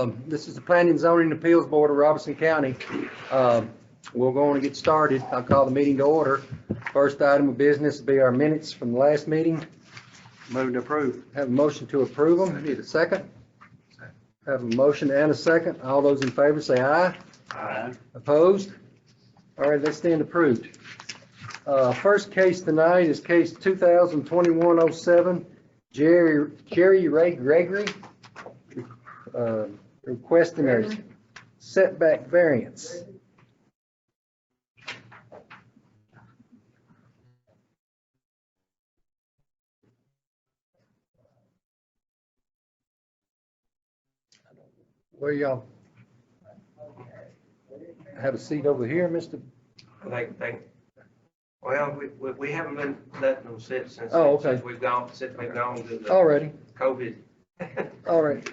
This is the Planning and Zoning Appeals Board of Robeson County. We're going to get started. I'll call the meeting to order. First item of business will be our minutes from the last meeting. Move to approve. Have a motion to approve them. Need a second? Have a motion and a second. All those in favor say aye. Aye. Opposed? All right, they stand approved. First case tonight is case 2021-07, Jerry Ray Gregory, requesting a setback variance. Where y'all? Have a seat over here, Mr. Well, we haven't been letting them sit since, Oh, okay. since we've gone to the Alrighty, COVID. all right.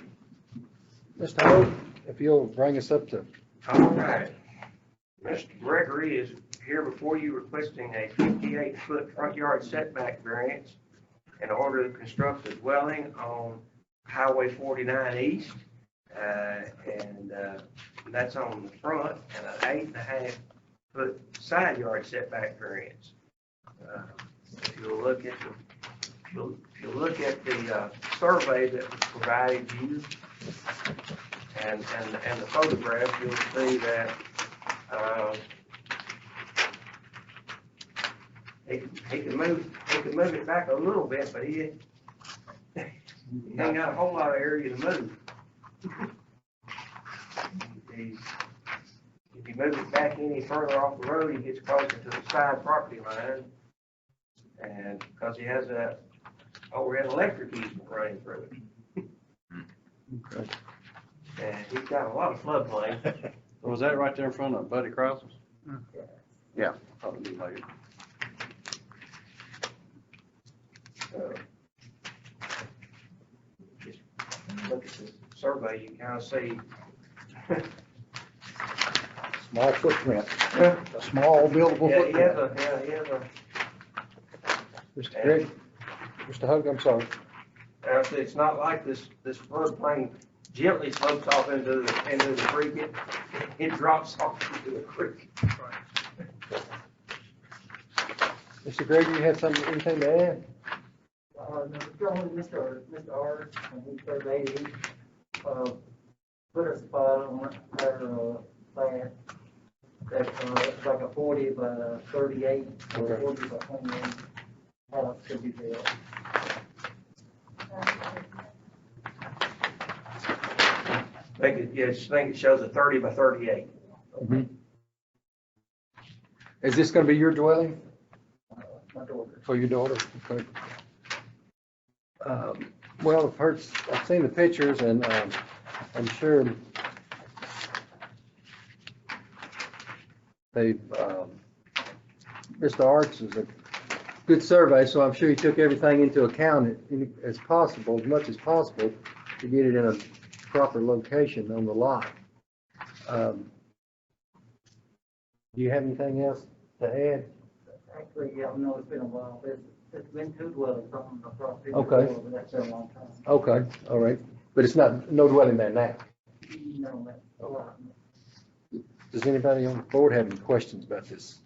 Mr. Hope, if you'll bring us up to, All right. Mr. Gregory is here before you requesting a 58-foot front yard setback variance in order to construct a dwelling on Highway 49 East. And that's on the front, and an 8.5-foot side yard setback variance. If you'll look at the survey that was provided you and the photographs, you'll see that he can move it back a little bit, but he ain't got a whole lot of area to move. If you move it back any further off the road, he gets closer to the side property line, and because he has a overhead electric easement running through it. okay. And he's got a lot of floodplain. Was that right there in front of Buddy Krause's? Yeah, probably later. So, just look at the survey, you kind of see. Small footprint, a small buildable Yeah, he has footprint. he has a. Mr. Greg, Mr. Hook, I'm sorry. Actually, it's not like this floodplain gently slopes off into the creek. It drops off into the creek. Mr. Gregory, you have anything to add? Mr. R, and he surveyed it, put a spot on our plan that's like a 40 by 38 or Okay. 40 by 28 house could be built. I think it shows a 30 by 38. Mhm. Is this going to be your dwelling My daughter. for your daughter? Okay. Well, I've seen the pictures, and I'm sure Mr. Arts is a good survey, so I'm sure he took everything into account as much as possible, to get it in a proper location on the lot. Do you have anything else to add? Actually, yeah, I know it's been a while. It's been two dwellings on the property. Okay. before, but that's been a long time. Okay, all right, but it's no dwelling there now. No, that's a lot. Does anybody on the board have any questions about this?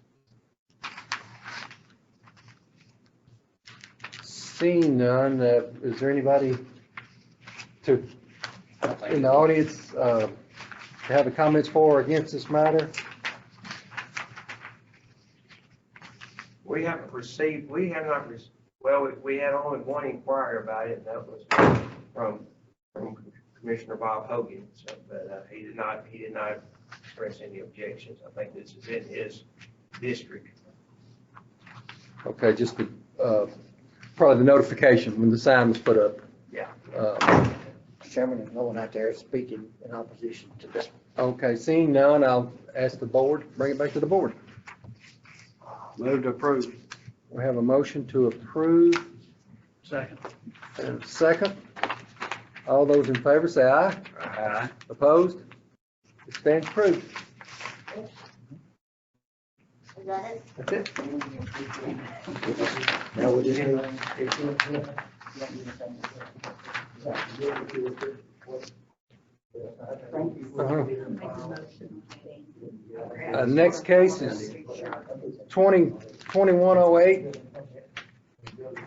Seeing none, is there anybody in the audience to have the comments for or against this matter? We have not received, well, we had only one inquiry about it, and that was from Commissioner Bob Hogan, so, but he did not express any objections. I think this is in his district. Okay, just probably the notification when the sign was put up. Yeah. Chairman, there's no one out there speaking in opposition to this. Okay, seeing none, I'll ask the board, bring it back to the board. Move to approve. We have a motion to approve. Second. And a second. All those in favor say aye. Aye. Opposed? It stands approved. Is that it? That's it. Now we'll just Thank you. Next case is 2108,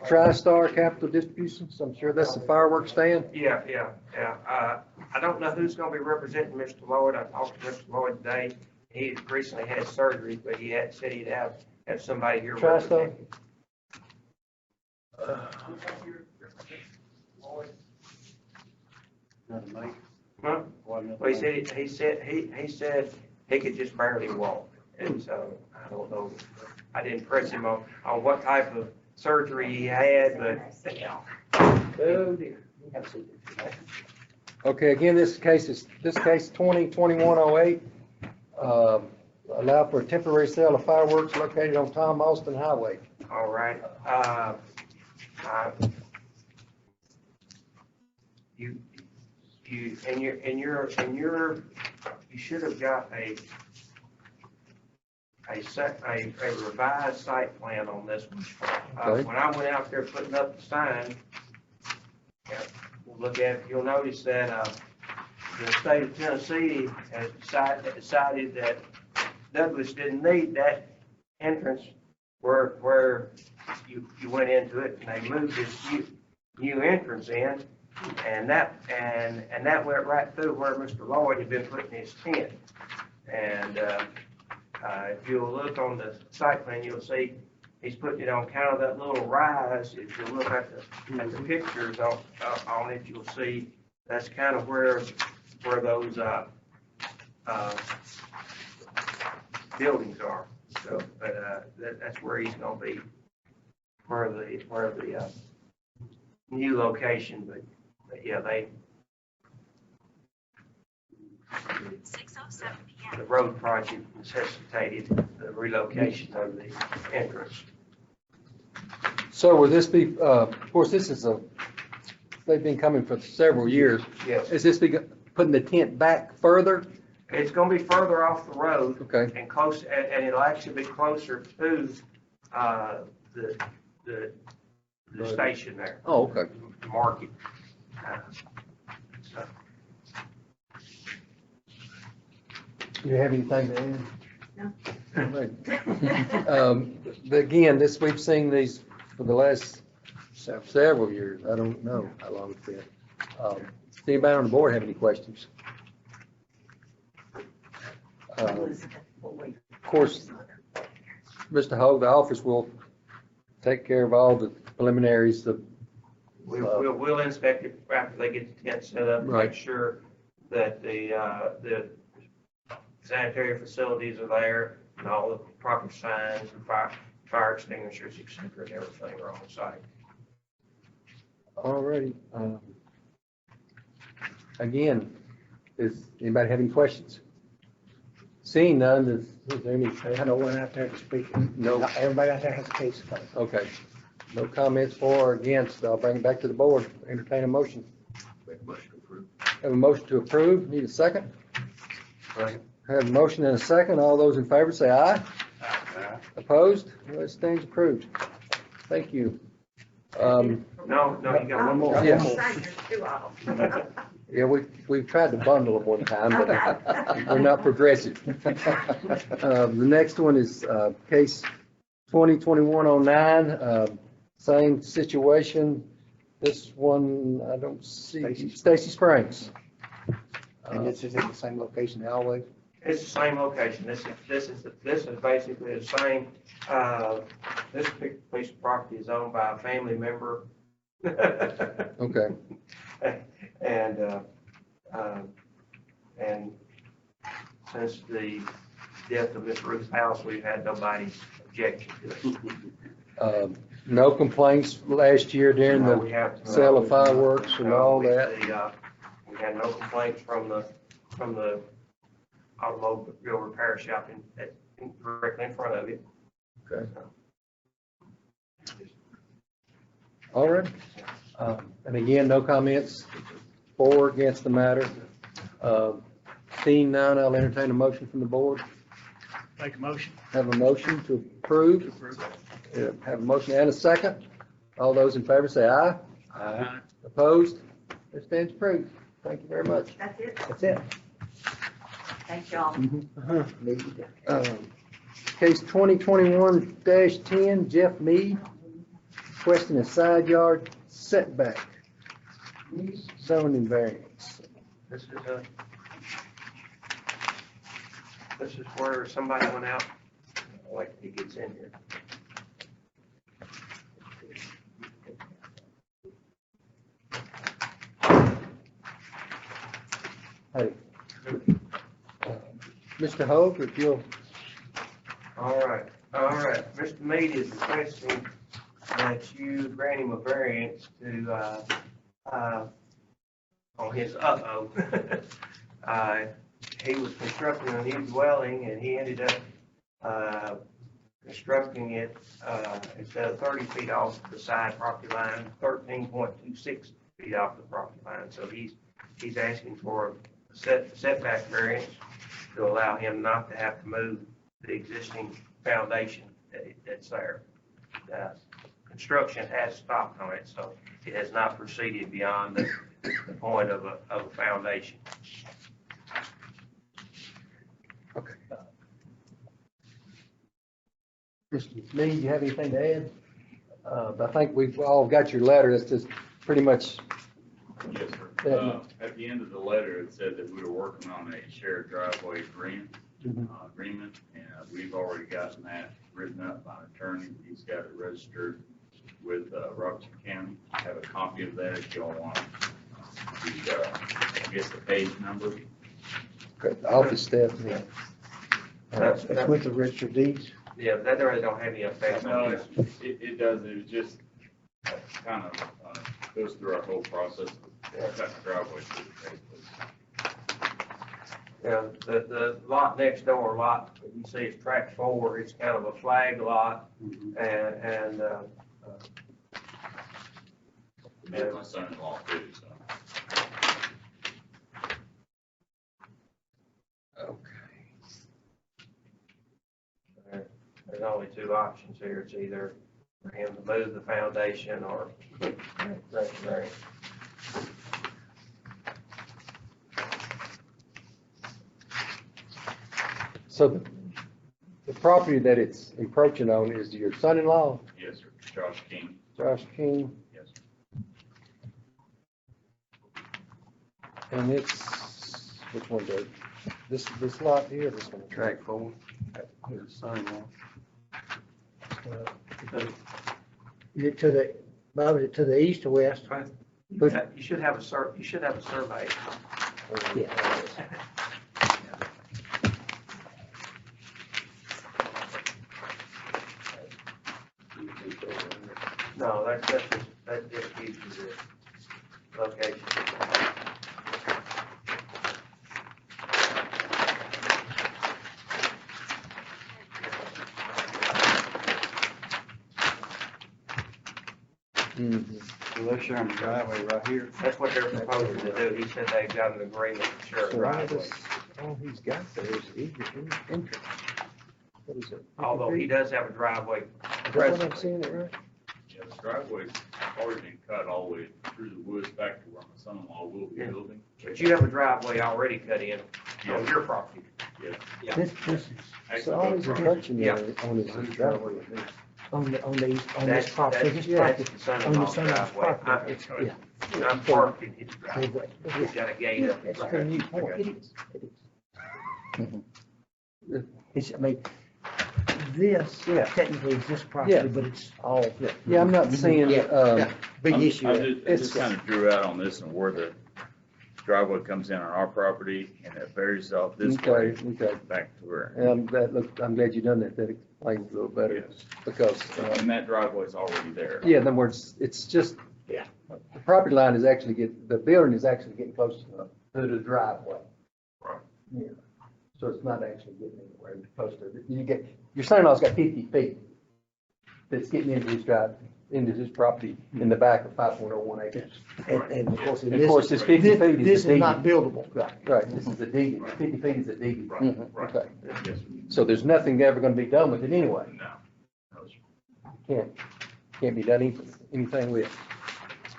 TriStar Capital Distributions. I'm sure that's the fireworks stand. Yeah. I don't know who's gonna be representing Mr. Lloyd. I talked to Mr. Lloyd today. He recently had surgery, but he had said he'd have somebody here TriStar? representing. Nothing, mate. Huh? Wasn't Well, nothing. he said he could just barely walk, and so I don't know. I didn't press him on what type of surgery he had, but. Oh dear. Okay, again, this case 202108. Allow for a temporary sale of fireworks located on Tom Austin Highway. All right. You should have got a revised site plan on this one. Okay. When I went out there putting up the sign, look at it, you'll notice that, the state of Tennessee has decided that Douglas didn't need that entrance where you went into it, and they moved this new entrance in, and that went right through where Mr. Lloyd had been putting his tent. And if you'll look on the site plan, you'll see he's putting it on kind of that little rise. If you look at the pictures on it, you'll see that's kind of where those buildings are. So, but that's where he's going to be, where the new location. But yeah, 6:07 p.m. the road project necessitated the relocation of the entrance. So will this be, of course, they've been coming for several years. Yes, Is this putting the tent back further? it's going to be further off the road. Okay. And close, and it'll actually be closer to the station there, Oh, okay. the market. So, Do you have anything to add? No. Again, we've seen these for the last several years. I don't know how long it's been. Does anybody on the board have any questions? Of course, Mr. Hogue, the office will take care of all the preliminaries. we'll inspect it after they get the tent set up, Right. make sure that the sanitary facilities are there, and all the proper signs, and fire extinguishers, et cetera, and everything are on site. Alrighty. Again, does anybody have any questions? Seeing none, is there any? No one out there to speak. No. Everybody out there has a case. Okay. No comments for or against. I'll bring it back to the board. Entertain a motion. Have a motion to approve. Need a second? Second. Have a motion and a second. All those in favor say aye. Opposed? Well, it stands approved. Thank you. No, you got one more. Yeah. Too off. Yeah, we've tried to bundle them one time, but we're not progressive. The next one is case 2021-09, same situation. This one, I don't see, Stacy Springs. And this is at the same location always? It's the same location. This is basically the same. This piece of property is owned by a family member. Okay. And since the death of Miss Ruth House, we've had nobody's objection to it. No complaints last year during No, the we have- sale of fireworks and all that? We had no complaints from the automobile repair shop directly in front of it. Okay. All right. And again, no comments for or against the matter. Seeing none, I'll entertain a motion from the board. Make a motion. Have a motion to approve. Have a motion and a second. All those in favor say aye. Aye. Opposed? It stands approved. Thank you very much. That's it. That's it. Thank y'all. Need. Case 2021-10, Jeff Mead, requesting a side yard setback, zoning variance. This is where somebody went out, like he gets in here. Hey, Mr. Hope, if you'll, All right. Mr. Mead is requesting that you grant him a variance to, on his he was constructing a new dwelling and he ended up, constructing it, instead of 30 feet off the side property line, 13.26 feet off the property line. So he's asking for a setback variance to allow him not to have to move the existing foundation that's there. Construction has stopped on it, so it has not proceeded beyond the point of a foundation. okay. Mr. Mead, you have anything to add? I think we've all got your letter, that's just pretty much, Yes, Yeah. sir. At the end of the letter, it said that we were working on a shared driveway agreement, and we've already gotten that written up by an attorney. He's got it registered with Robertson County. I have a copy of that if y'all want. I guess the page number. the office staff. That's With the registered deeds. Yeah, that really don't have any effect No, on this. it does, it was just kind of goes through our whole process of cutting the driveway through the basically. Yeah, the lot next door, you see it's tract 4, it's kind of a flag lot, and That's my son-in-law too, so. there's only 2 options here. It's either for him to move the foundation or grant variance. So the property that it's encroaching on is your son-in-law, Yes, sir. Josh King. Josh King, Yes, sir. and it's, which one, Dave? This lot here, this one? Track 4. His son-in-law. Is it to the, Bob, is it to the east or west? You should have a survey. Yeah. No, that just gives you the location. So they're sharing the driveway right here. That's what they're proposing to do. He said they've got an agreement to share a So all driveway. this, all he's got there is entrance. What is it? Although he does have a driveway Is that what I'm presently. seeing it right? Yeah, the driveway's already been cut all the way through the woods back to where my son-in-law will be Yeah. building. But you have a driveway already cut in on your property. Yes. Yeah. This is Actually, So all both he's properties. encroaching Yeah. on is his driveway. on this That's, property, this that's property. the son-in-law's On the son-in-law's driveway. property. It's, Yeah. I'm parked in his driveway. He's got a gate up. That's the new point. It is. It's, I mean, this Yeah. technically is this Yeah. property, but it's all. Yeah, I'm not seeing, Yeah. Big issue. I It's- just kind of drew out on this and where the driveway comes in on our property and it varies off this way okay. back to where. And I'm glad you done that. That explains it a little better Yes. because, And that driveway's already there. yeah, in other words, it's just, Yeah. the property line is actually the building is actually getting close to the driveway. Right. Yeah. So it's not actually getting anywhere close to it. Your son-in-law's got 50 feet that's getting into his into his property in the back of 5.01 acres. And of course, And of course, it's 50 feet is this the is not deed. buildable. Right, this is the deed. 50 feet is the deed. Right, right. Okay. Yes, sir. So there's nothing ever gonna be done with it anyway. No. No, sir. Can't be done anything with.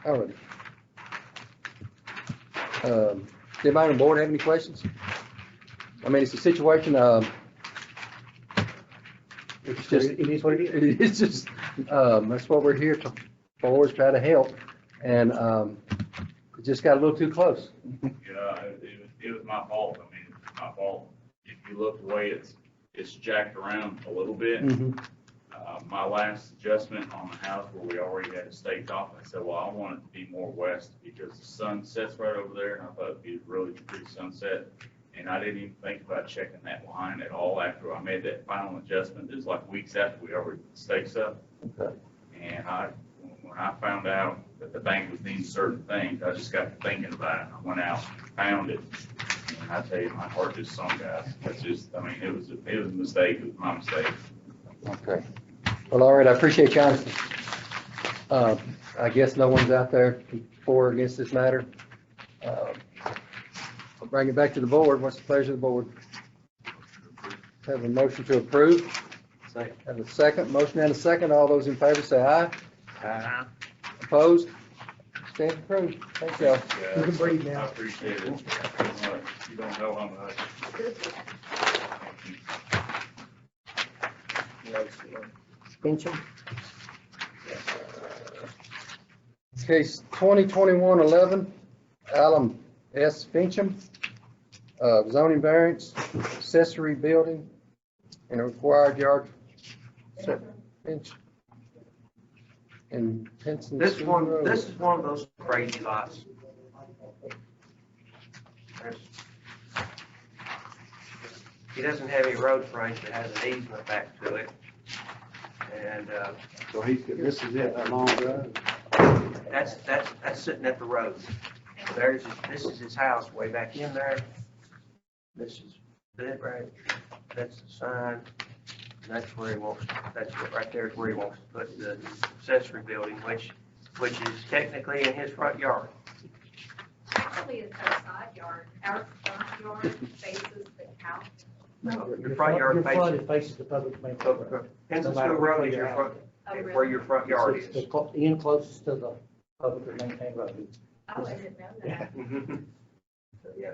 All right. Does anybody on the board have any questions? I mean, it's a situation, it's just, It is what it is. it's just, that's what we're here for, is try to help. And, it just got a little too close. Yeah, it was my fault. I mean, it's my fault. If you look the way it's jacked around a little bit. My last adjustment on the house where we already had it staked off, I said, well, I want it to be more west because the sun sets right over there, and I thought it'd be a really pretty sunset. And I didn't even think about checking that line at all after I made that final adjustment. It was like weeks after we already put the stakes up. Okay. And when I found out that the bank was needing certain things, I just got to thinking about it. I went out, found it, and I tell you, my heart just sunk, guys. That's just, I mean, it was a mistake. It was my mistake. Okay. Well, all right, I appreciate your honesty. I guess no one's out there for or against this matter. I'll bring it back to the board. What's the pleasure of the board? Have a motion to approve. Second. Have a second. Motion and a second. All those in favor say aye. Aye. Opposed? Stand approved. Thank y'all. You can breathe I now. appreciate it. You don't know how much. Fincham? Case 2021-11, Alan S. Fincham, zoning variance, accessory building, and a required yard Finch. And Pinson. This School one, Road. this is one of those crazy lots. He doesn't have any road frontage, it has an easement back to it. And, So this is it, a long drive? that's sitting at the road. So this is his house way back in there. This is it, right? That's the sign. And that's where he wants, right there is where he wants to put the accessory building, which is technically in his front yard. Actually, it's our side yard. Our front yard faces the house. No, your front yard Your front faces. faces the public main So, road. Penson School Road is your front, Oh, really? where your front yard It's is. the end closest to the public maintained road. Oh, I didn't know that. Mhm. So, yeah,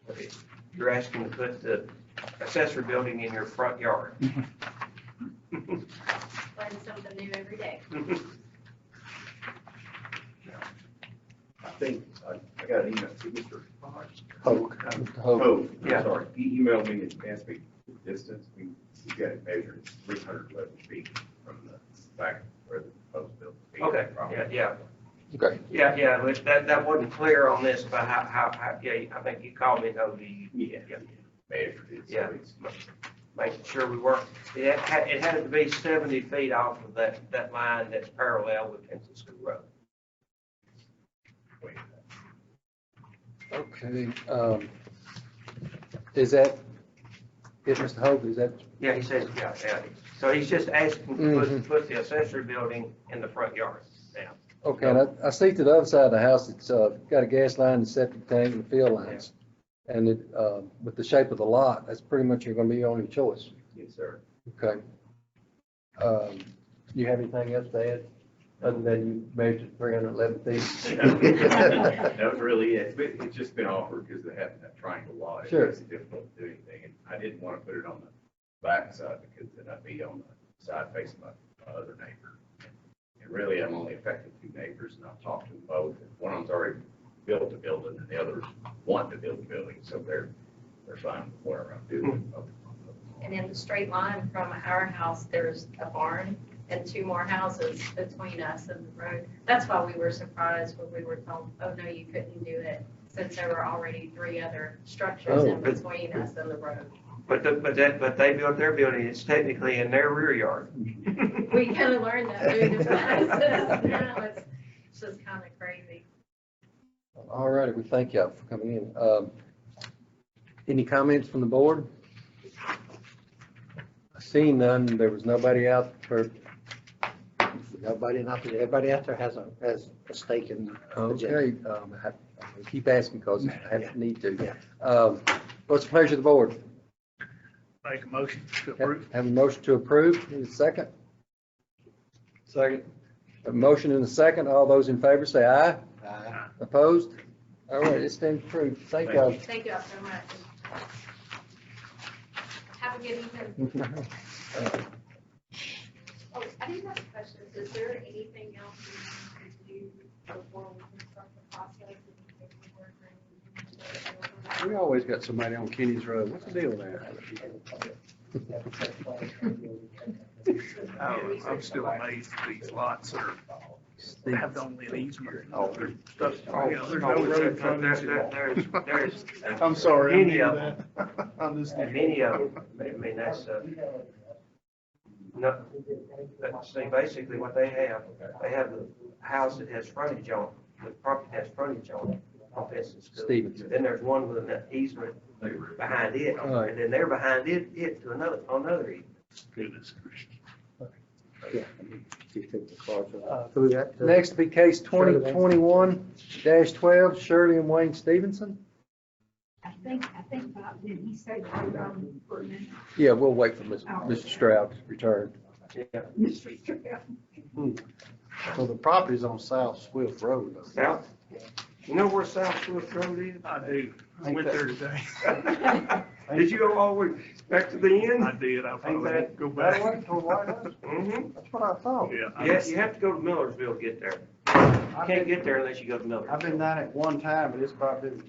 okay. You're asking to put the accessory building in your front yard. Learn something new every day. I think, I got an email to Mr. Hoke. Hoke. Oh, Yeah. I'm sorry, he emailed me and asked me the distance, we got it measured, it's 311 feet from the back where the post building. Okay, yeah. Okay. Yeah, but that wasn't clear on this, but how, yeah, I think you called me, OD. Yeah, measured it, Yeah. so it's, Making sure we weren't, it had to be 70 feet off of that line that's parallel with Penson School Road. wait, Okay, is that, it, Mr. Hope, is that, Yeah, he says, yeah. So he's just asking to put the accessory building in the front yard now. okay, and I see to the other side of the house, it's, got a gas line, and septic tank, and field lines. And it, with the shape of the lot, that's pretty much gonna be your only choice. yes, sir. Okay. You have anything else to add, other than you measured 311 feet? That was really it, but it's just been offered because they have that triangle lot. Sure. It's difficult to do anything, and I didn't want to put it on the back side because then I'd be on the side facing my other neighbor. And really, I'm only affecting two neighbors, and I've talked to them both. One of them's already built a building, and the others want to build a building, so they're fine with where I'm doing. And in the straight line from our house, there's a barn and two more houses between us and the road. That's why we were surprised when we were told, oh, no, you couldn't do it, since there were already three other structures in between us and the road. But they built their building, it's technically in their rear yard. We kind of learned that through this process. Now it's just kind of crazy. All righty, we thank y'all for coming in. Any comments from the board? I seen none, there was nobody out for, Nobody, nothing, everybody out there has a stake in the agenda. okay, I keep asking because I have need to. Yeah. What's the pleasure of the board? Make a motion to approve. Have a motion to approve, need a second? Second. A motion and a second, all those in favor say aye. Aye. Opposed? All right, it's been approved. Thank y'all. Thank you all so much. Have a good evening. Oh, I did have a question. Is there anything else we need to do before we can start the process and paperwork or anything? We always got somebody on Kenny's Road. What's the deal there? I'm still amazed at these lots that are, have only an easement. Oh. Stuff, there's no road frontage. There's I'm sorry. I Many knew of that. I'm just. many of them, I mean, that's, no, see, basically what they have the house that has frontage on it, the property has frontage on it, on Vincent School. Stevenson. Then there's one with an easement behind it, Right. and then they're behind it to another easement. Goodness gracious. Yeah. You take the cards. Who that? Next will be case 2021-12, Shirley and Wayne Stevenson. I think Bob, did he say that we're on for a minute? Yeah, we'll wait for Mr. Stroud's return. Yeah. Mr. Stroud. So the property's on South Swift Road. though. South, you know where South Swift Road is? I do. I went there today. Did you go all the way back to the end? I did. I Ain't probably that, go That back. wasn't toward White House? mm-hmm. That's what I thought. Yeah. I Yeah, just- you have to go to Millersville to get there. You can't get there unless you go to Millersville. I've been down at one time, but it's probably been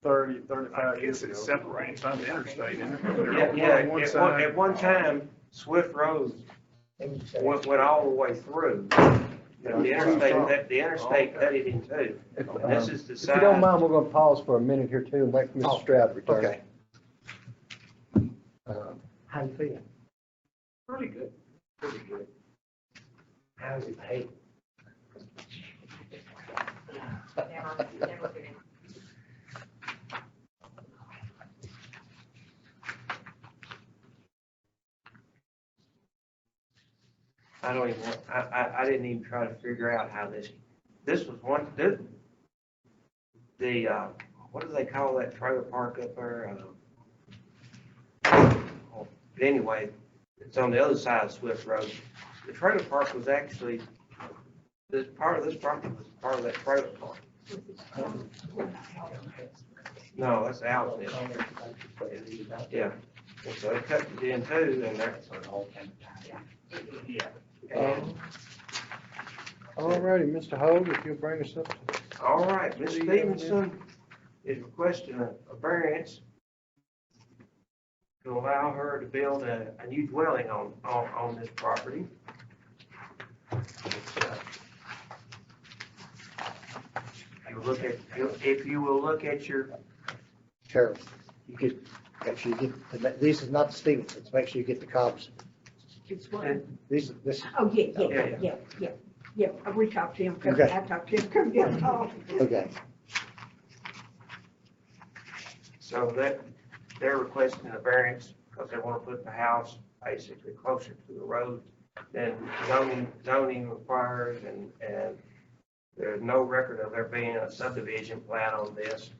30, I 35 years guess ago. it's separated by the interstate, isn't it? Yeah, They're yeah, on one at side. one time, Swift Road went all the way through. The interstate cut it in two. And this is the If you don't side, mind, we're gonna pause for a minute here too and wait for Mr. Stroud to return. Okay. Uh, How you feel? pretty good, pretty good. How's it pay? Never good. I don't even, I didn't even try to figure out how this was one, what do they call that trailer park up there? But anyway, it's on the other side of Swift Road. The trailer park was actually, this property was part of that trailer park. No, that's Al's. Yeah, and so they cut it in two, and that's. And, All righty, Mr. Hogue, if you'll bring us up. all right, Ms. Stevenson is requesting a variance to allow her to build a new dwelling on this property. If you will look at your, Carol, you get, make sure you get, this is not the Stevensons, make sure you get the Cobbs. It's what? This, Oh, yeah, we talked to him, Okay. I talked to him, come down, oh. okay. so that, they're requesting a variance because they want to put the house basically closer to the road than zoning requires, and there's no record of there being a subdivision plan on this,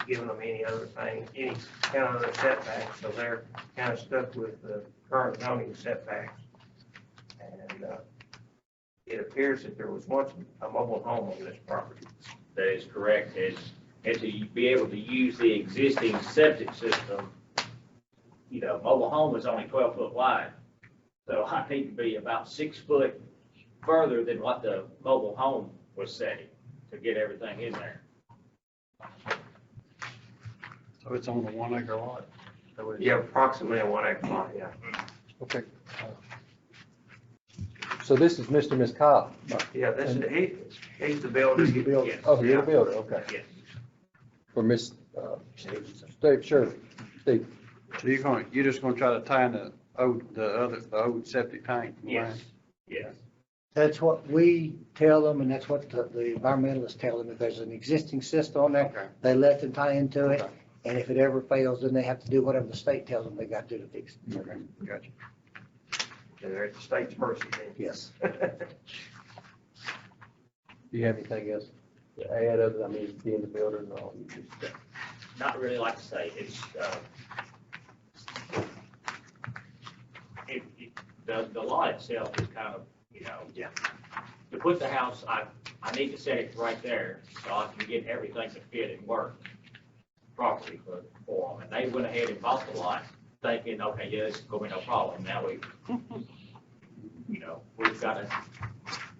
giving them any other thing, any kind of other setbacks, so they're kind of stuck with the current zoning setbacks. And it appears that there was once a mobile home on this property. That is correct. And to be able to use the existing septic system, you know, mobile home is only 12 foot wide. So I need to be about 6 foot further than what the mobile home was setting to get everything in there. So it's on a 1 acre lot. So it's- Yeah, approximately a 1 acre lot, yeah. Okay. So this is Mr. and Ms. Cobb? Yeah, he's the builder. Yes. Oh, you're the builder, okay. Yes. For Ms. Steve, sure, Steve. So you're just gonna try to tie in the old septic tank? Yes. Yes. That's what we tell them, and that's what the environmentalists tell them. If there's an existing system on there, Okay. they let them tie into it. Okay. And if it ever fails, then they have to do whatever the state tells them they got to do to fix it. Okay, gotcha. And they're at the state's mercy then. Yes. Do you have anything else to add other than, being the builder and all? You just, Not really like to say, it's, the lot itself is kind of, you know. Yeah. To put the house, I I need to set it right there so I can get everything to fit and work properly for them. And they went ahead and bought the lot thinking, okay, yeah, this is going to be no problem. Now we've got to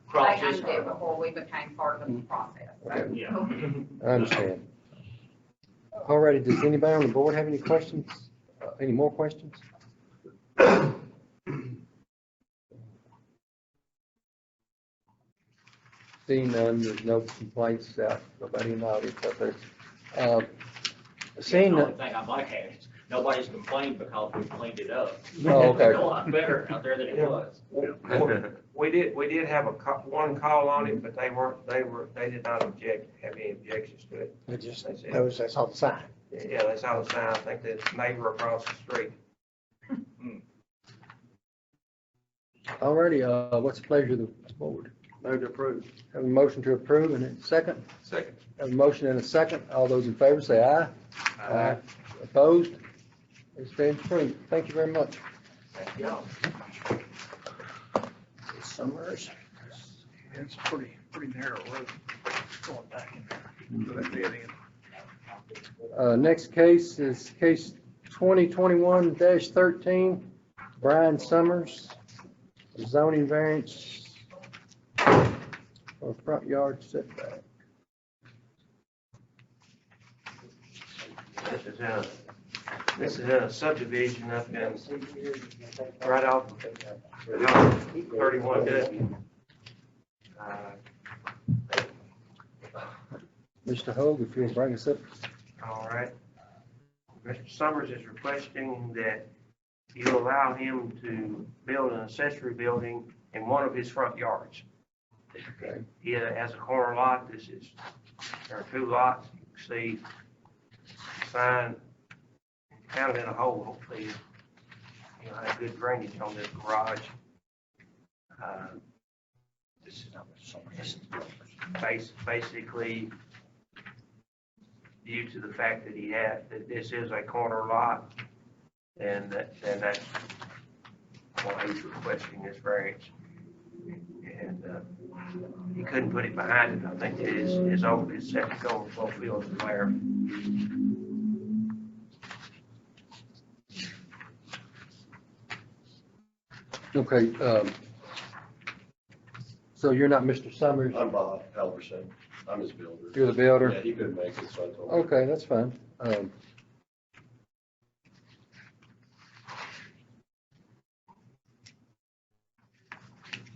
cross They this undid hurdle. before we became part of the process. So, Yeah. I understand. Alrighty, does anybody on the board have any questions? Any more questions? Seeing none, there's no complaints out, nobody in the audience out there. Seeing The only that, thing I might have is nobody's complained because we cleaned it up. Oh, okay. It's a lot better out there than it was. We did have one call on it, but they did not have any objections to it. It just, I saw the sign. Yeah, that's all the sign. I think the neighbor across the street. alrighty, what's the pleasure of the board? Move to approve. Have a motion to approve and a second? Second. Have a motion and a second. All those in favor say aye. Aye. Opposed? It stands approved. Thank you very much. Thank y'all. Summers. It's a pretty narrow road going back in there. So that dead end. Next case is case 2021-13, Brian Summers, zoning variance for front yard setback. This is in a subdivision up in, right off of 31W. Mr. Hogue, if you'll bring us up. All right. Mr. Summers is requesting that you allow him to build an accessory building in one of his front yards. Okay. He has a corner lot. There are two lots. You can see sign kind of in a hole. Hopefully, have good drainage on this garage. This is basically due to the fact that this is a corner lot, and that's why he's requesting this variance. And he couldn't put it behind it. I think his septic overflow field is there. Okay, so you're not Mr. Summers, I'm Bob Halverson. I'm his builder. you're the builder? Yeah, he couldn't make it, so I told him. Okay, that's fine.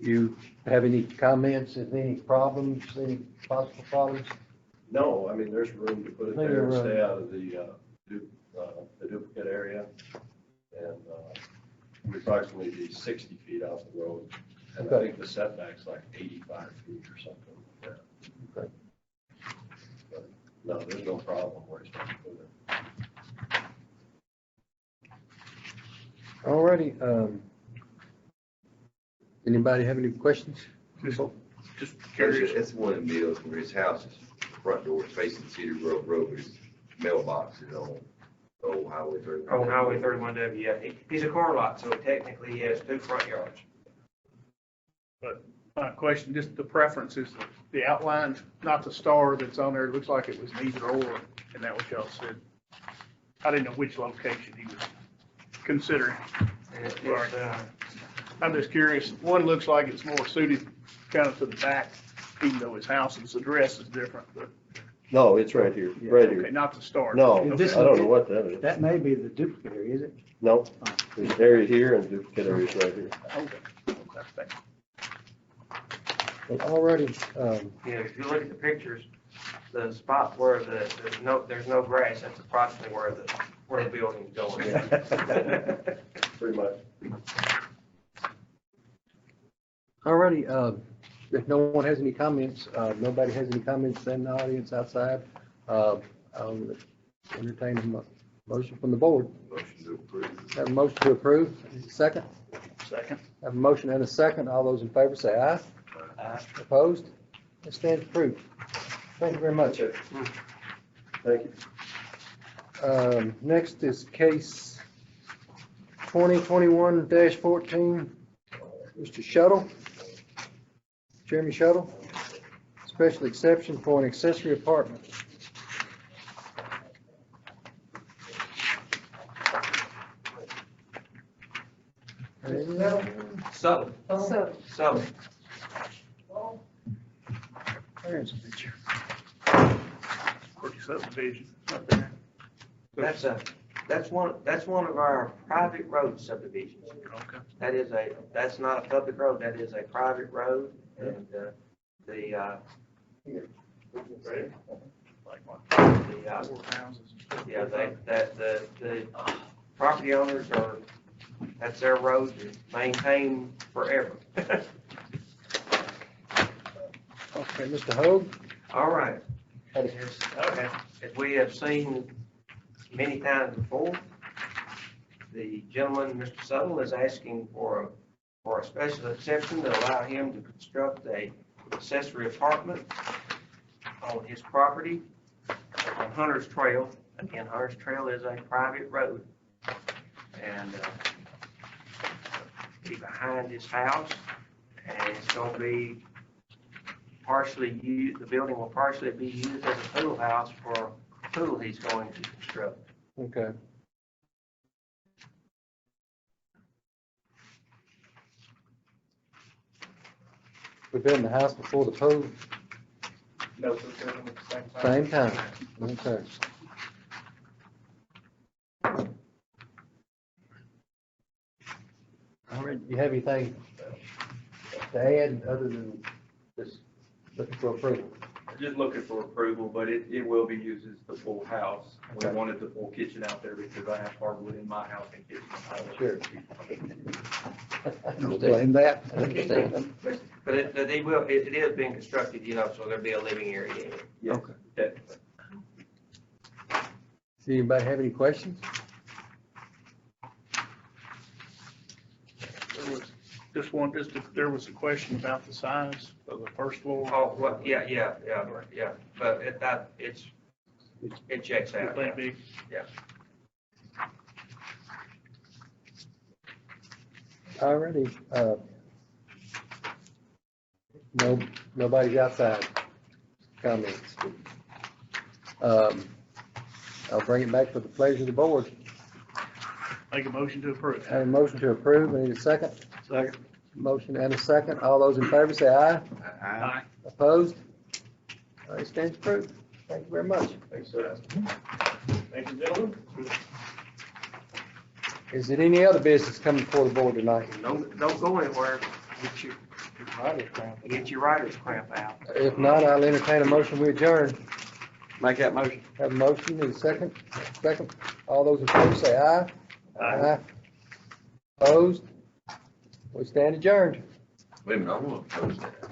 You have any comments, any problems, any possible problems? No, I mean, there's room to put it Plenty there of and room. stay out of the duplicate area. And we'd approximately be 60 feet off the road. And I Okay. think the setback's like 85 feet or something like that. Okay. But no, there's no problem where he's going to put it. Alrighty, anybody have any questions? Just curious. It's one of Mills where his house is, front door is facing Cedar Grove Road, his mailbox is on Old Highway 31. On Highway 31W, yeah. He's a corner lot, so technically he has two front yards. But my question, just the preference is the outline, not the star that's on there. It looks like it was an either or, and that was y'all said. I didn't know which location he was considering. And it's, I'm just curious. One looks like it's more suited kind of to the back, even though his house's address is different, but. No, it's right here, right Okay, here. not the star. No, I Okay. don't know what that is. That may be the duplicate area, is it? No, there's an area here and duplicate areas right here. Okay. Okay, thank you. Alrighty, if you look at the pictures, the spot where there's no grass, that's approximately where the building's going. Pretty much. alrighty, if no one has any comments, nobody has any comments in the audience outside, I'll entertain a motion from the board. Motion to approve. Have a motion to approve, second? Second. Have a motion and a second. All those in favor say aye. Aye. Opposed? It stands approved. Thank you very much. Thank you. Next is case 2021-14, Mr. Shuttle, Jeremy Shuttle. special exception for an accessory apartment. So, so, There's a picture. Pretty subdivision up there. that's one of our private road subdivisions. Okay. That's not a public road, that is a private road, and, Like what? the, 4 houses. yeah, the property owners that's their road to maintain forever. Okay, Mr. Hoag? All right. Had Okay. As we have seen many times before, the gentleman, Mr. Suttle, is asking for a special exception to allow him to construct a accessory apartment on his property on Hunter's Trail. Again, Hunter's Trail is a private road. And be behind his house, and it's going to be partially used, the building will partially be used as a pool house for a pool he's going to construct. Okay. We've been in the house before the pool, No, so they're at the same time. same time. Okay. All right, you have anything to add other than just looking for approval? Just looking for approval, but it will be used as the full house. We Okay. wanted the full kitchen out there because I have hardwood in my house and kitchen. Sure. Don't blame that. I understand. But it is being constructed, so there'll be a living area in it. Yes, Okay. definitely. Does anybody have any questions? There was a question about the size of the first floor. Oh, well, yeah, but it checks out. That big. Alrighty, nobody's outside comments. I'll bring it back for the pleasure of the board. Make a motion to approve. Have a motion to approve, I need a second. Second. Motion and a second, all those in favor say aye. Aye. Opposed? All right, stands approved. Thank you very much. Thanks, sir. Thank you, gentlemen. Is there any other business coming before the board tonight? Don't go anywhere. Get your rider's cramp out. If not, I'll entertain a motion, we adjourn. Make that motion. Have a motion and a second. Second, all those in favor say aye. Aye. Opposed? We stand adjourned. Wait a minute, I want to post that.